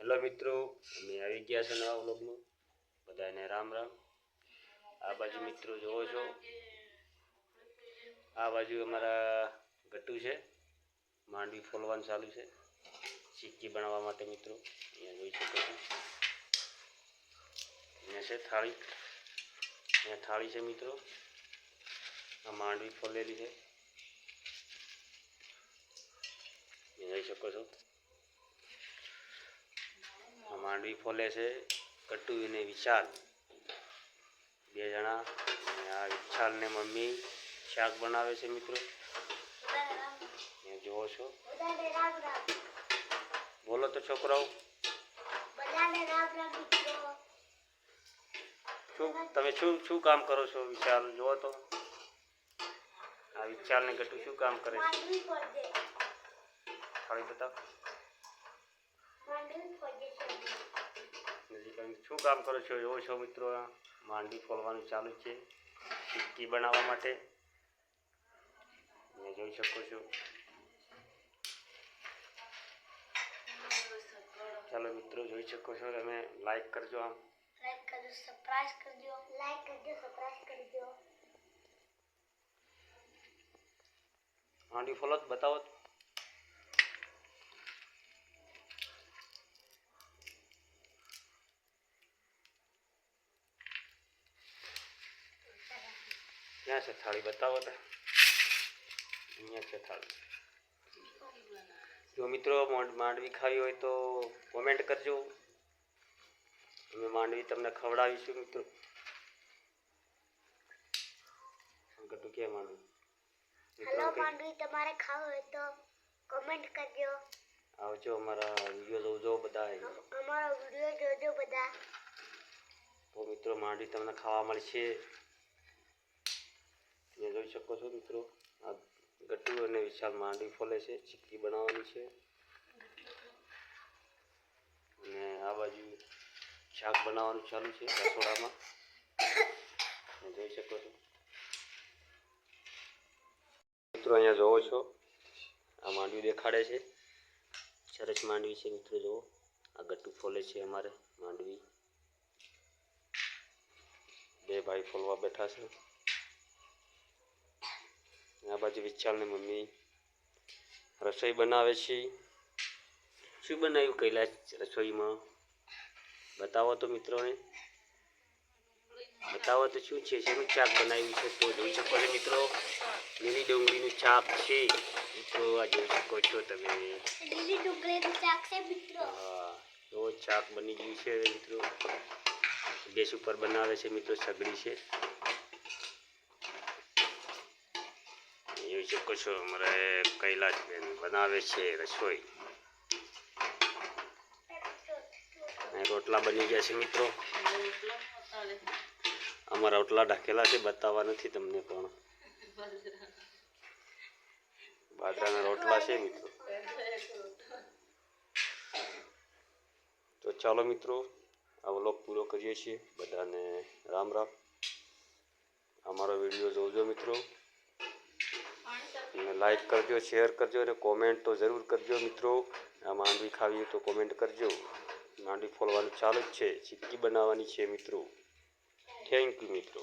Hello મિત્રો, અમે આવી ગયા છે નવા વ્લોગમાં. બધાને રામ રામ. આ બાજુ મિત્રો જોવો છો, આ બાજુ અમારા ગટ્ટુ છે, માંડવી ફોલવાનું ચાલુ છે સિક્કી બનાવવા માટે મિત્રો. અહીંયા જોઈ શકો છો. અહીંયા છે થાળી, અહીંયા થાળી છે મિત્રો. આ માંડવી ફોલેલી છે, જોઈ શકો છો. માંડવી ફોલે છે ગટ્ટુ અને વિશાલ, બે જણા. આ વિશાલ ને મમ્મી શાક બનાવે છે મિત્રો. જોવો છો, બોલો તો છોકરાઓ. તમે શું કામ કરો છો વિશાલ? જોવો તો આ વિશાલ ને ગટ્ટુ શું કામ કરે છે? ખાલી બતાવ, શું કામ કરો છો? જોવો છો મિત્રો, માંડવી ફોલવાનું ચાલુ છે સિક્કી બનાવવા માટે. જોઈ શકો છો. ચાલો મિત્રો, જોઈ શકો છો. તમે લાઈક કરજો, આમ લાઈક કરજો, સબસ્ક્રાઇબ કરજો, લાઈક કરજો, સબસ્ક્રાઇબ કરજો. માંડવી ફોલો બતાવો. ક્યાં છે થાળી? બતાવો તો. અહીંયા છે થાળી. જો મિત્રો માંડવી ખાવી હોય તો કોમેન્ટ કરજો, અમે માંડવી તમને ખવડાવીશું મિત્રો. ગટ્ટુ કે માંડવી? હેલો માંડવી તમારે ખાવું હોય તો કોમેન્ટ કરજો. આવજો, અમારા વિડીયો જોજો બધા. અમારો વિડીયો જોજો બધા. તો મિત્રો માંડવી તમને ખાવા મળશે. તમે જોઈ શકો છો મિત્રો, આ ગટ્ટુ અને વિશાલ માંડવી ફોલે છે, સિક્કી બનાવવાની છે. અને આ બાજુ શાક બનાવવાનું ચાલુ છે રસોડામાં, જોઈ શકો છો મિત્રો. અહીંયા જોવો છો, આ માંડવી દેખાડે છે, સરસ માંડવી છે મિત્રો. જોવો, આ ગટ્ટુ ફોલે છે અમારે માંડવી. બે ભાઈ ફોલવા બેઠા છે. આ બાજુ વિશાલ ને મમ્મી રસોઈ બનાવે છે. શું બનાવ્યું કૈલાશ રસોઈમાં? બતાવો તો મિત્રોને, બતાવો તો શું છે, શેનું શાક બનાવ્યું છે? તો જોઈ શકો છો મિત્રો, લીલી ડુંગળીનું શાક છે મિત્રો. આ જોઈ શકો છો તમે, લીલી ડુંગળીનું શાક છે મિત્રો. હા, તો શાક બની ગયું છે મિત્રો. ગેસ ઉપર બનાવે છે મિત્રો, સગડી છે. જોઈ શકો છો, અમારે કૈલાશબેન બનાવે છે રસોઈ. રોટલા બની ગયા છે મિત્રો. અમારા રોટલા ઢાકેલા છે, બતાવવા નથી તમને, પણ બાજરાના રોટલા છે મિત્રો. તો ચાલો મિત્રો, આ વ્લોગ પૂરો કરીએ છીએ. બધાને રામ રામ. અમારો વિડીયો જોજો મિત્રો, અને લાઈક કરજો, શેર કરજો અને કોમેન્ટ તો જરૂર કરજો મિત્રો. આ માંડવી ખાવી તો કોમેન્ટ કરજો. માંડવી ફોલવાનું ચાલુ જ છે, સિક્કી બનાવવાની છે મિત્રો. થેન્ક યુ મિત્રો.